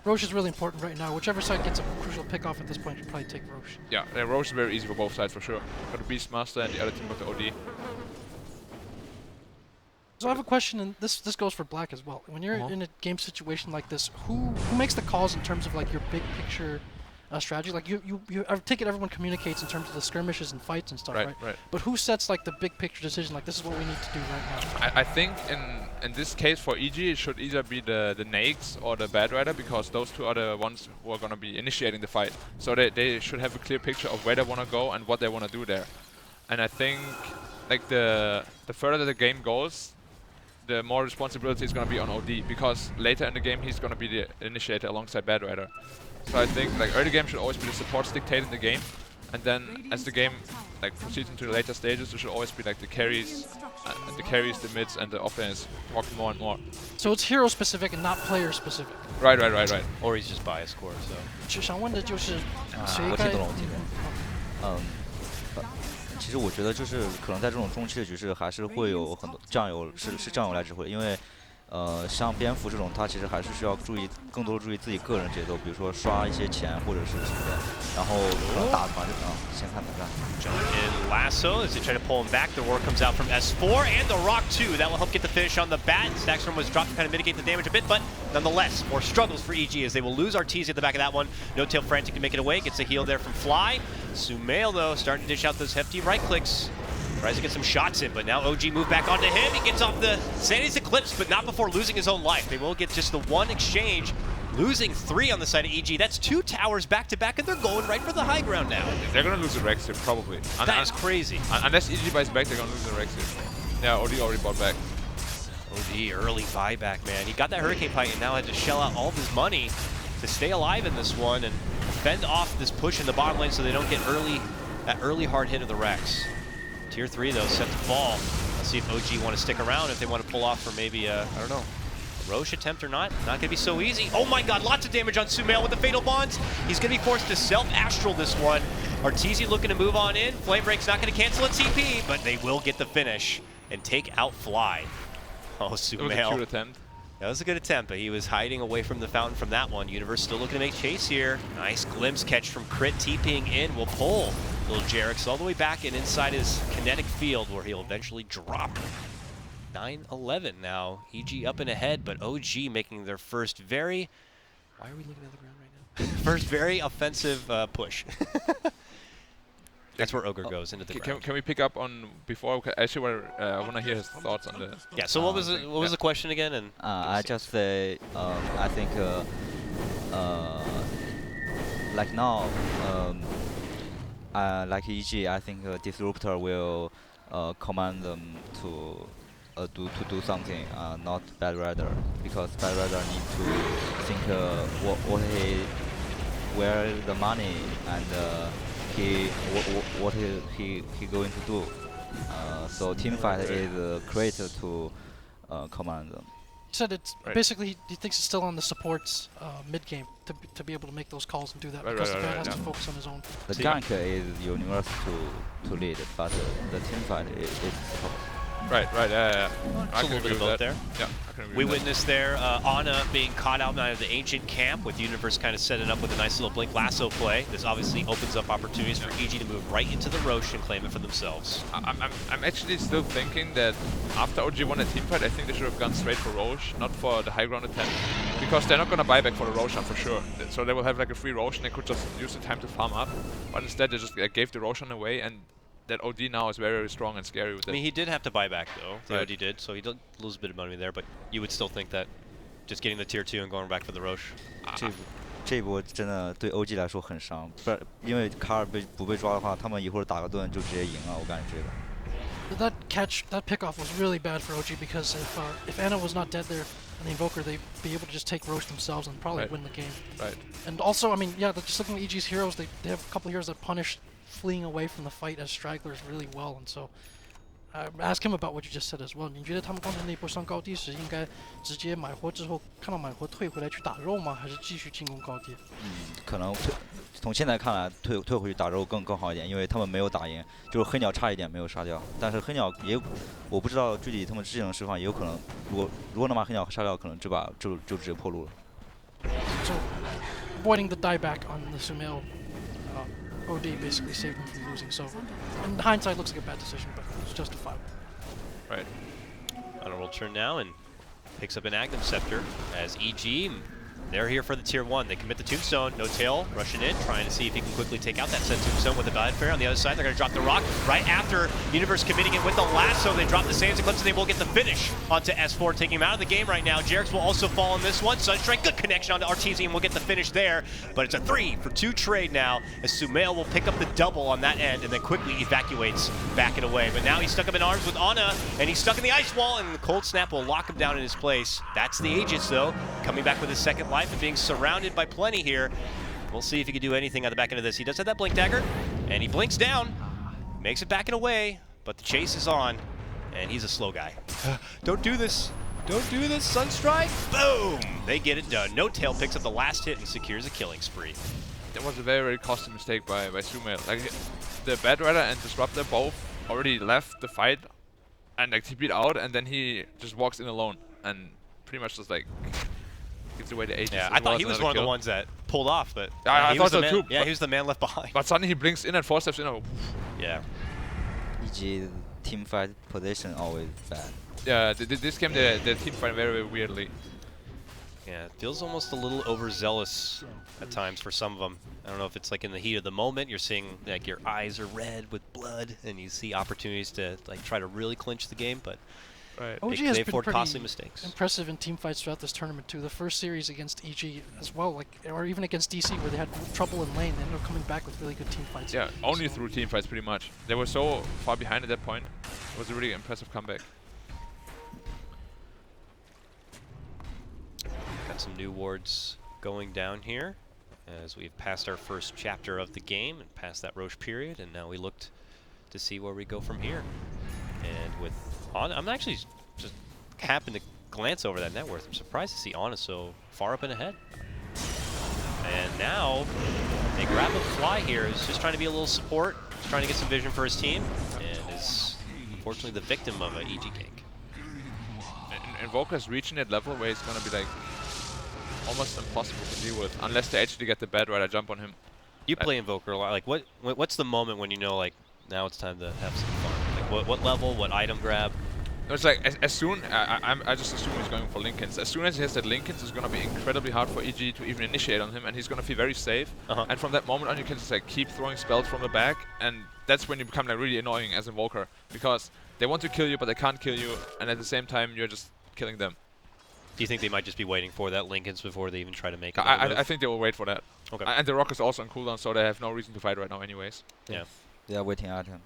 Roche is really important right now. Whichever side gets a crucial pickoff at this point should probably take Roche. Yeah, Roche is very easy for both sides for sure. Got the Beastmaster and the other team got the OD. So I have a question, and this goes for Black as well. When you're in a game situation like this, who makes the calls in terms of like your big picture strategy? Like I take it everyone communicates in terms of the skirmishes and fights and stuff, right? Right. But who sets like the big picture decision? Like this is what we need to do right now. I think in this case for EG it should either be the Nags or the Bad Rider, because those two are the ones who are gonna be initiating the fight. So they should have a clear picture of where they wanna go and what they wanna do there. And I think like the further the game goes, the more responsibility is going to be on OD, because later in the game he's going to be the initiator alongside Bad Rider. So I think like early game should always be the supports dictating the game, and then as the game like proceeds into the later stages, there should always be like the carries, the mids, and the offense walking more and more. So it's hero specific and not player specific. Right. Or he's just biased core, so. 想问的就是谁我听该懂了。其实我觉得就是可能在这种中期的局势，还是会有很多酱油是酱油来指挥，因为像蝙蝠这种，他其实还是需要更多的注意自己个人节奏，比如说刷一些钱或者是什么的，然后可能打团先看大战。Jump in lasso as they try to pull him back. The roar comes out from S4 and the rock too. That will help get the finish on the bat. Stackstorm was dropped to kind of mitigate the damage a bit, but nonetheless, more struggles for EG as they will lose Arteezy at the back of that one. No Tail frantic to make it away. Gets a heal there from Fly. Sumail though starting to dish out those hefty right clicks. Tries to get some shots in, but now OG move back onto him. He gets off the Sanity's Eclipse, but not before losing his own life. They will get just the one exchange, losing 3 on the side of EG. That's 2 towers back to back, and they're going right for the high ground now. They're going to lose the Rex here, probably. That is crazy. Unless EG buys back, they're going to lose the Rex here. Yeah, OD already bought back. OD, early buyback, man. He got that Hurricane Pike and now had to shell out all of his money to stay alive in this one and fend off this push in the bottom lane so they don't get that early hard hit of the Rex. Tier 3 though, set to fall. Let's see if OG want to stick around, if they want to pull off for maybe, I don't know, Roche attempt or not going to be so easy. Oh my god, lots of damage on Sumail with the Fatal Bonds. He's going to be forced to self-astral this one. Arteezy looking to move on in. Flame Break's not going to cancel a TP, but they will get the finish and take out Fly. Oh, Sumail. It was a cute attempt. That was a good attempt, but he was hiding away from the fountain from that one. Universe still looking to make chase here. Nice glimpse catch from Crit, TPing in. Will pull little Jerix all the way back and inside his kinetic field where he'll eventually drop. 9-11 now. EG up and ahead, but OG making their first very... Why are we looking at the ground right now? First very offensive push. That's where Ogre goes, into the ground. Can we pick up on before? Actually, I want to hear his thoughts on the... Yeah, so what was the question again? And I just say, I think, like now, like EG, I think Disruptor will command them to do something, not Bad Rider, because Bad Rider need to think where the money and what he going to do. So teamfight is created to command them. He said it's basically he thinks it's still on the supports mid game to be able to make those calls and do that because the guy has to focus on his own. The gank is Universe to lead, but the teamfight is support. Right, yeah. I can agree with that. There. Yeah, I can agree we with witnessed there Ana being caught out of the ancient camp with Universe kind of setting up with a nice little Blink Lasso play. This obviously opens up opportunities for EG to move right into the Roche and claim it for themselves. I'm actually still thinking that after OG won a teamfight, I think they should have gone straight for Roche, not for the high ground attempt, because they're not going to buy back for the Roshan for sure. So they will have like a free Roshan, they could just use the time to farm up, but instead they just gave the Roshan away, and that OD now is very, very strong and scary with it. I mean, he did have to buy back though. The OD did, so he did lose a bit of money there. But you would still think that just getting the tier 2 and going back for the Roche. 这一波真的对 OG 来说很伤，不是因为卡尔不被抓的话，他们一会儿打个盾就直接赢了，我感觉这个。That pickoff was really bad for OG because if Ana was not dead there and the Invoker, they'd be able to just take Roche themselves and probably win the game. Right. And also, I mean, yeah, just looking at EG's heroes, they have a couple of heroes that punish fleeing away from the fight as stragglers really well, and so ask him about what you just said as well. 你觉得他们刚才那波上高地是应该直接买货之后看到买货退回来去打肉吗？还是继续进攻高地？可能从现在看来退回去打肉更好一点，因为他们没有打赢，就是黑鸟差一点没有杀掉，但是黑鸟也我不知道具体他们技能释放也有可能，如果能把黑鸟杀掉，可能这把就直接破路了。So avoiding the dieback on the Sumail. OD basically saved him from losing, so in hindsight looks like a bad decision, but it's justifiable. Right. Honorable turn now and picks up an Agnum Scepter as EG, they're here for the tier 1. They commit the Tombstone, no tail, rushing in, trying to see if he can quickly take out that set Tombstone with the Bad Fair. On the other side, they're going to drop the rock right after Universe committing it with the lasso. They drop the Sands Eclipse and they will get the finish onto S4, taking him out of the game right now. Jerix will also fall on this one. Sunstrike, good connection onto Arteezy and will get the finish there. But it's a 3-for-2 trade now as Sumail will pick up the double on that end and then quickly evacuates back and away. But now he's stuck up in arms with Ana and he's stuck in the ice wall and the Cold Snap will lock him down in his place. That's the Aegis though, coming back with his second life and being surrounded by plenty here. We'll see if he can do anything on the back end of this. He does have that Blink Dagger, and he blinks down, makes it back and away, but the chase is on, and he's a slow guy. Don't do this. Don't do this, Sunstrike. Boom! They get it done. No Tail picks up the last hit and secures a killing spree. That was a very, very costly mistake by Sumail. Like, the Bad Rider and Disruptor both already left the fight and like TP'd out, and then he just walks in alone and pretty much just like gives away the Aegis. Yeah, I thought he was one of the ones that pulled off, but I thought so too. Yeah, he was the man left behind. But suddenly he blinks in and 4 steps in. Yeah. EG team fight position always bad. Yeah, this game the team fight very, very weirdly. Yeah, it feels almost a little overzealous at times for some of them. I don't know if it's like in the heat of the moment, you're seeing like your eyes are red with blood, and you see opportunities to like try to really clinch the game, but. Right. OG they has afford been costly pretty mistakes. Impressive in team fights throughout this tournament too. The first series against EG as well, like or even against DC where they had trouble in lane, they ended up coming back with really good team fights. Yeah, only through team fights pretty much. They were so far behind at that point. It was a really impressive comeback. Got some new wards going down here as we've passed our first chapter of the game and passed that Roche period, and now we looked to see where we go from here. And with I'm actually just happened to glance over that net worth. I'm surprised to see Ana so far up and ahead. And now they grab a fly here. He's just trying to be a little support. He's trying to get some vision for his team, and is unfortunately the victim of an EG gank. Invoker's reaching that level where it's gonna be like almost impossible to deal with unless they actually get the bad right. I jump on him. You play Invoker a lot. Like what's the moment when you know like now it's time to have some fun? Like what level, what item grab? It's like as soon I just assume he's going for Lincolns. As soon as he has that Lincolns, it's gonna be incredibly hard for EG to even initiate on him, and he's gonna feel very safe. And from that moment on, you can just like keep throwing spells from the back, and that's when you become like really annoying as Invoker, because they want to kill you but they can't kill you, and at the same time you're just killing them. Do you think they might just be waiting for that Lincolns before they even try to make it? I think they will wait for that. Okay. And the Rock is also on cooldown, so they have no reason to fight right now anyways. Yeah. They are waiting at him.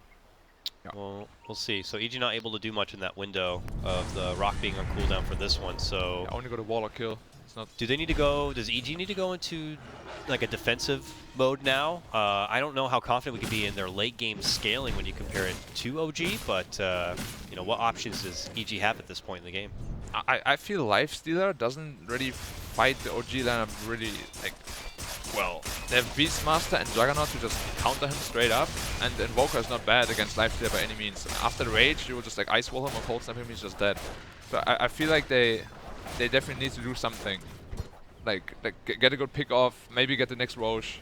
Yeah. Well, we'll see. So EG not able to do much in that window of the Rock being on cooldown for this one. So I only go to wall or kill. It's not. Do they need to go? Does EG need to go into like a defensive mode now? I don't know how confident we can be in their late game scaling when you compare it to OG, but you know, what options does EG have at this point in the game? I feel Lifestealer doesn't really fight the OG lineup really like well. They have Beastmaster and Juggernaut to just counter him straight up, and Invoker is not bad against Lifestealer by any means. And after the Rage, you will just like Ice Wall him or Cold Snap him, he's just dead. So I feel like they definitely need to do something. Like get a good pick off, maybe get the next Roche.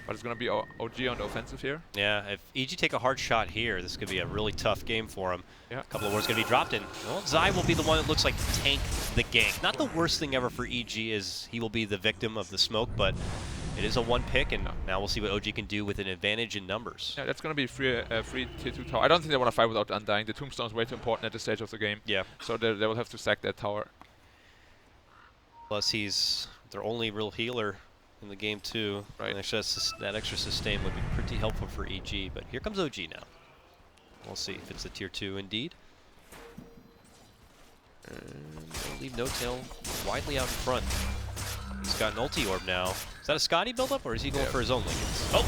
But it's going to be OG on the offensive here. Yeah, if EG take a hard shot here, this could be a really tough game for him. Yeah. A couple of wards going to be dropped in. Well, Zai will be the one that looks like to tank the gank. Not the worst thing ever for EG is he will be the victim of the smoke, but it is a one pick, and now we'll see what OG can do with an advantage in numbers. Yeah, that's going to be free tier 2 tower. I don't think they want to fight without Undying. The Tombstone is way too important at this stage of the game. Yeah. So they will have to sack that tower. Plus he's their only real healer in the game too. Right. And that extra sustain would be pretty helpful for EG, but here comes OG now. We'll see if it's a tier 2 indeed. And they'll leave No Tail widely out in front. He's got an ulti orb now. Is that a Scotty build-up, or is he going for his own Lincolns? Oh!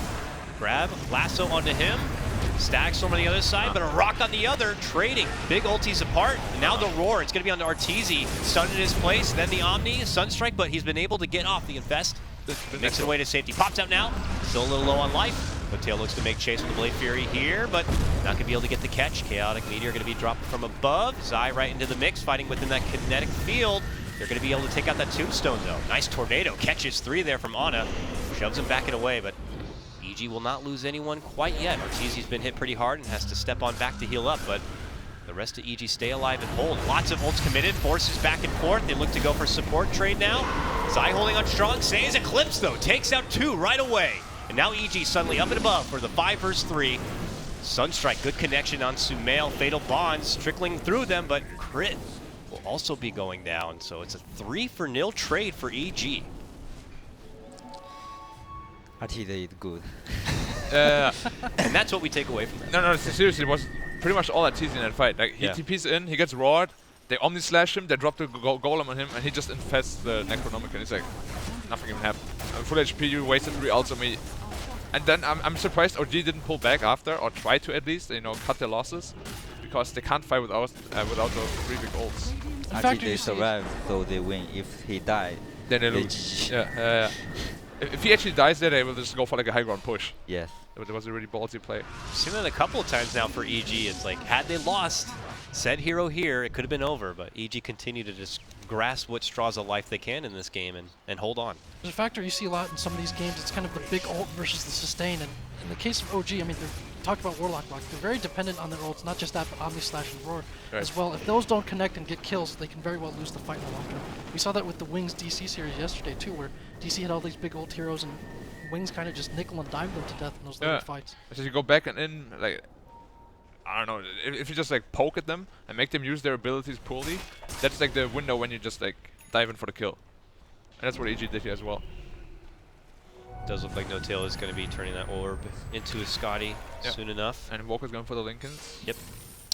Grab, lasso onto him. Stagstorm on the other side, but a Rock on the other, trading. Big ultis apart. And now the Roar. It's going to be onto Arteezy. Stunned in his place. Then the Omni, Sunstrike, but he's been able to get off the Infest. Makes it away to safety. Pops out now. Still a little low on life. No Tail looks to make chase with the Blade Fury here, but not going to be able to get the catch. Chaotic Meteor going to be dropped from above. Zai right into the mix, fighting within that kinetic field. They're going to be able to take out that Tombstone, though. Nice Tornado. Catches 3 there from Ana. Shoves him back and away, but EG will not lose anyone quite yet. Arteezy's been hit pretty hard and has to step on back to heal up, but the rest of EG stay alive and hold. Lots of ults committed. Forces back and forth. They look to go for support trade now. Zai holding on strong. Stays Eclipse, though. Takes out 2 right away. And now EG suddenly up and above for the 5 vs 3. Sunstrike, good connection on Sumail. Fatal Bonds trickling through them, but Crit will also be going down. So it's a 3-for-0 trade for EG. Arteezy is good. And that's what we take away from that. No, seriously, it was pretty much all Arteezy in that fight. Like, he TPs in, he gets roared, they Omni Slash him, they drop the Golem on him, and he just infests the Necronomicon. It's like, nothing even happened. Full HP, you wasted 3 ults on me. And then I'm surprised OG didn't pull back after, or try to at least, you know, cut their losses. Because they can't fight without those 3 big ults. Arteezy they survive, so they win. If he died, then they lose. Yeah. If he actually dies there, they will just go for like a high ground push. yes. It was a really ballsy play. Seen that a couple of times now for EG. It's like, had they lost, said hero here, it could have been over, but EG continue to just grasp what straws of life they can in this game and hold on. There's a factor you see a lot in some of these games. It's kind of the big ult versus the sustain. And in the case of OG, I mean, talked about Warlock Block. They're very dependent on their ults, not just that, but Omni Slash and Roar as well. If those don't connect and get kills, they can very well lose the fight in the long term. We saw that with the Wings DC series yesterday too, where DC had all these big ult heroes and Wings kind of just nickel and dime them to death in those later fights. So you go back and in, like, I don't know, if you just like poke at them and make them use their abilities poorly, that's like the window when you just like dive in for the kill. And that's what EG did here as well. Does look like No Tail is going to be turning that orb into a Scotty soon enough. And Walker's going for the Lincolns. Yep.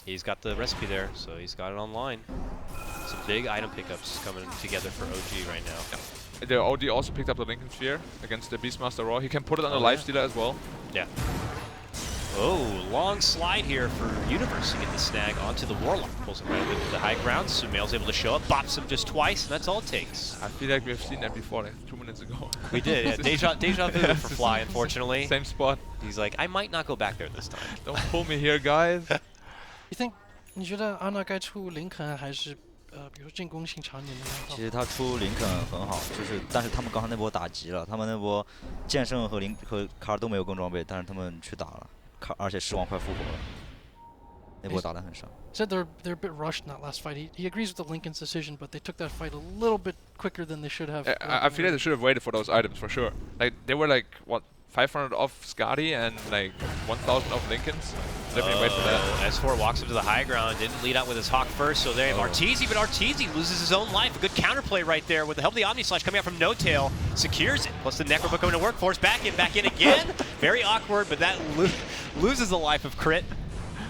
He's got the recipe there, so he's got it online. Some big item pickups coming together for OG right now. Yeah. The OD also picked up the Lincoln Sphere against the Beastmaster Raw. He can put it on the Lifestealer as well. Yeah. Oh, long slide here for Universe to get the snag onto the Warlock. Pulls him right into the high ground. Sumail's able to show up, bops him just twice, and that's all it takes. I feel like we've seen that before, like 2 minutes ago. We did, yeah. Deja vu for Fly, unfortunately. Same spot. He's like, I might not go back there this time. Don't pull me here, guys. You think 你觉得安娜该出林肯还是比如说进攻性长一点的？其实他出林肯很好，但是他们刚才那波打急了，他们那波剑圣和卡尔都没有更装备，但是他们去打了，而且狮王快复活了，那波打得很伤。Said they're a bit rushed in that last fight. He agrees with the Lincoln's decision, but they took that fight a little bit quicker than they should have. I feel like they should have waited for those items for sure. Like they were like what 500 off Skadi and like 1,000 off Lincolns. Definitely wait for that. S4 walks up to the high ground, didn't lead out with his Hawk first, so they have Arteezy, but Arteezy loses his own life. A good counterplay right there with the help of the Omni Slash coming out from No Tail, secures it. Plus the Necrobook going to work, force back in again. Very awkward, but that loses the life of Crit.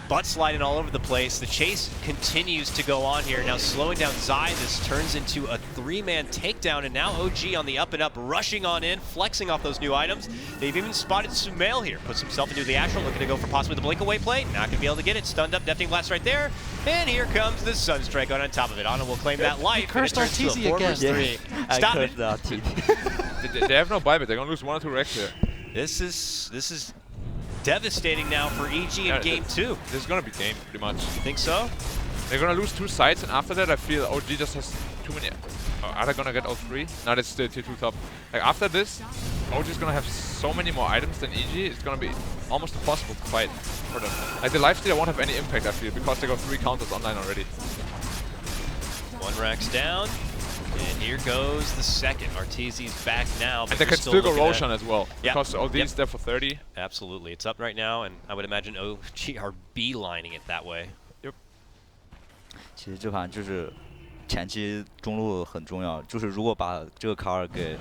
Butt sliding all over the place. The chase continues to go on here. Now slowing down Zai, this turns into a 3-man takedown, and now OG on the up and up, rushing on in, flexing off those new items. They've even spotted Sumail here. Puts himself into the Astral, looking to go for possibly the blink away play. Not gonna be able to get it. Stunned up, Deafening Blast right there. And here comes the Sunstrike on top of it. Ana will claim that life. Cursed Arteezy again. 3. Stop it. They have no buyback. They're gonna lose 1 or 2 Rex here. This is devastating now for EG in game 2. This is gonna be game, pretty much. You think so? They're gonna lose 2 sides, and after that, I feel OG just has too many. Are they gonna get all 3? No, that's the tier 2 top. Like after this, OG is gonna have so many more items than EG. It's gonna be almost impossible to fight for them. Like the lifesteal won't have any impact, I feel, because they got 3 counters online already. 1 Rex down. And here goes the second. Arteezy's back now. But And they can still go Roshan as well. Yep. Because all these there for 30. Absolutely. It's up right now, and I would imagine OG are beelining it that way. Yep. 其实这盘就是前期中路很重要，就是如果把这个卡尔给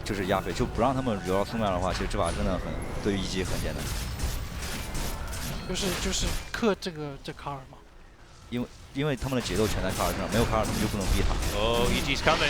就是压飞，就不让他们留到苏麦的话，其实这把真的很对于一击很简单。就是克这卡尔嘛。因为他们的节奏全在卡尔身上，没有卡尔他们就不能逼他。Oh, EG's coming.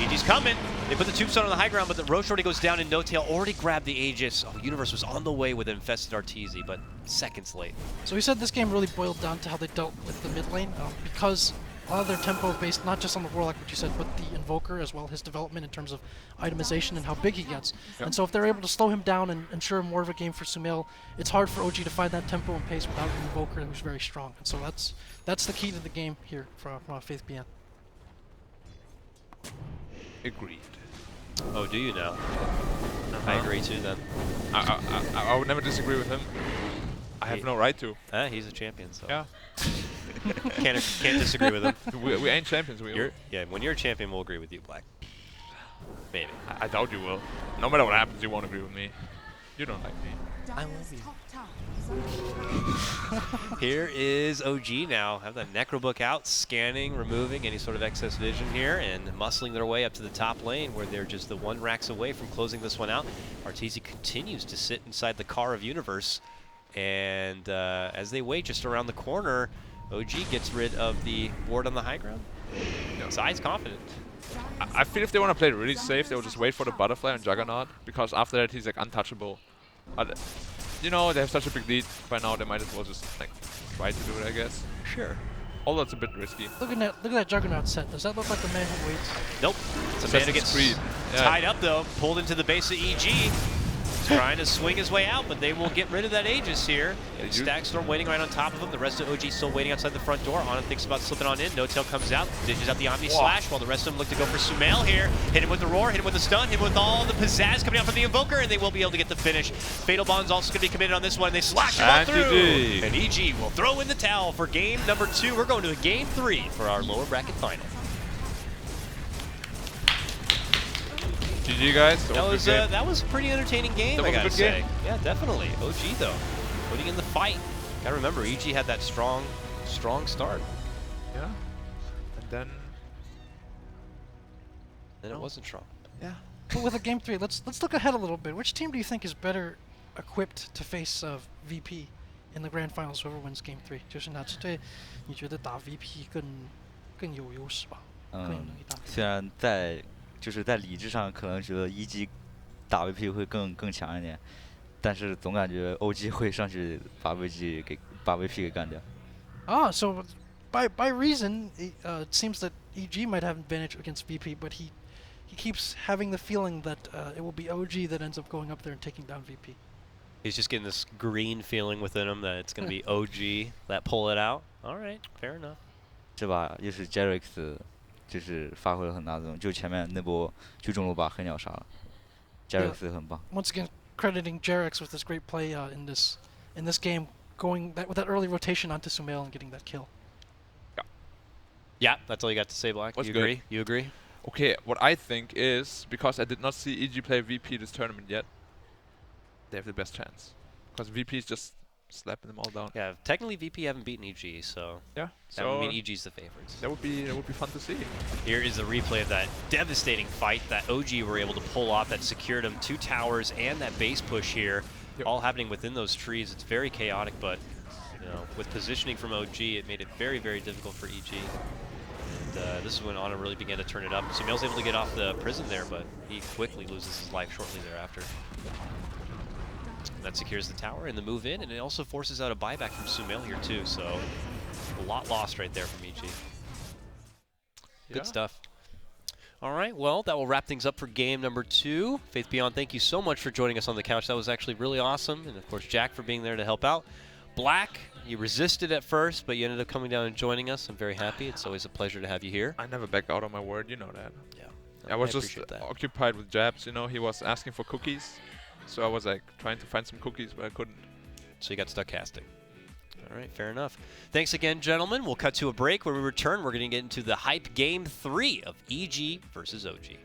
EG's coming. They put the tombstone on the high ground, but the Roche already goes down, and No Tail already grabbed the Aegis. Oh, Universe was on the way with Infested Arteezy, but seconds late. So he said this game really boiled down to how they dealt with the mid lane, because a lot of their tempo based not just on the Warlock, which you said, but the Invoker as well, his development in terms of itemization and how big he gets. Yep. And so if they're able to slow him down and ensure more of a game for Sumail, it's hard for OG to find that tempo and pace without an Invoker who's very strong. And so that's the key to the game here from Faith BN. Agreed. Oh, do you now? I agree too then. I would never disagree with him. I have no right to. He's a champion, so. Yeah. can't disagree with him. We ain't champions, yeah, when you're a champion, we'll agree with you, Black. Maybe. I doubt you will. No matter what happens, you won't agree with me. You don't like me. I love you. Here is OG now. Have the Necrobook out, scanning, removing any sort of excess vision here, and muscling their way up to the top lane where they're just the 1 racks away from closing this one out. Arteezy continues to sit inside the car of Universe, and as they wait just around the corner, OG gets rid of the ward on the high ground. No. Zai's confident. I feel if they want to play it really safe, they will just wait for the butterfly and Juggernaut, because after that he's like untouchable. But you know, they have such a big lead by now, they might as well just like try to do it, I guess. Sure. Although it's a bit risky. Look at that Juggernaut set. Does that look like the man who waits? Nope. It's a man who gets tied up though, pulled into the base of EG. Trying to swing his way out, but they will get rid of that Aegis here. Stackstorm waiting right on top of him. The rest of OG still waiting outside the front door. Ana thinks about slipping on in. No Tail comes out, dishes out the Omni Slash, while the rest of them look to go for Sumail here. Hit him with the Roar, hit him with the stun, hit him with all the pizzazz coming out from the Invoker, and they will be able to get the finish. Fatal Bond's also going to be committed on this one, and they slash him on through. And EG will throw in the towel for game number 2. We're going to game 3 for our lower bracket final. GG guys. That was a pretty entertaining game, I gotta say. Game. Yeah, definitely. OG though, putting in the fight. Gotta remember, EG had that strong start. Yeah. And then it wasn't strong. Yeah. But with a game 3, let's look ahead a little bit. Which team do you think is better equipped to face VP in the grand finals? Whoever wins game 3， 就是哪支队你觉得打 VP 更有优势吧？更有能力打。虽然在理智上可能觉得一级打 VP 会更强一点，但是总感觉 OG 会上去把 VP 给干掉。So by reason, it seems that EG might have an advantage against VP, but he keeps having the feeling that it will be OG that ends up going up there and taking down VP. He's just getting this green feeling within him that it's going to be OG that pull it out. All right, fair enough. 这把又是 Jerix 就是发挥了很大作用，就前面那波去中路把黑鸟杀了 ，Jerix 很棒。Once again, crediting Jerix with this great play in this game, going with that early rotation onto Sumail and getting that kill. Yeah, that's all you got to say, Black. Was You good. agree? You agree? Okay, what I think is, because I did not see EG play VP this tournament yet, they have the best chance. Because VP is just slapping them all down. Yeah, technically VP haven't beaten EG, so Yeah, that would so mean EG's the favorites. that would be fun to see. Here is a replay of that devastating fight that OG were able to pull off that secured them 2 towers and that base push here, Yep. all happening within those trees. It's very chaotic, but you know, with positioning from OG, it made it very, very difficult for EG. And this is when Ana really began to turn it up. Sumail's able to get off the prison there, but he quickly loses his life shortly thereafter. That secures the tower and the move in, and it also forces out a buyback from Sumail here too, so a lot lost right there from EG. Good Yeah. stuff. All right, well, that will wrap things up for game number 2. Faith Beyond, thank you so much for joining us on the couch. That was actually really awesome, and of course Jack for being there to help out. Black, you resisted at first, but you ended up coming down and joining us. I'm very happy. It's always a pleasure to have you here. I never back out on my word, you know that. Yeah, I was just appreciate that. occupied with jabs, you know. He was asking for cookies, so I was like trying to find some cookies, but I couldn't. So you got stuck casting. All right, fair enough. Thanks again, gentlemen. We'll cut to a break. When we return, we're going to get into the hype game 3 of EG versus OG.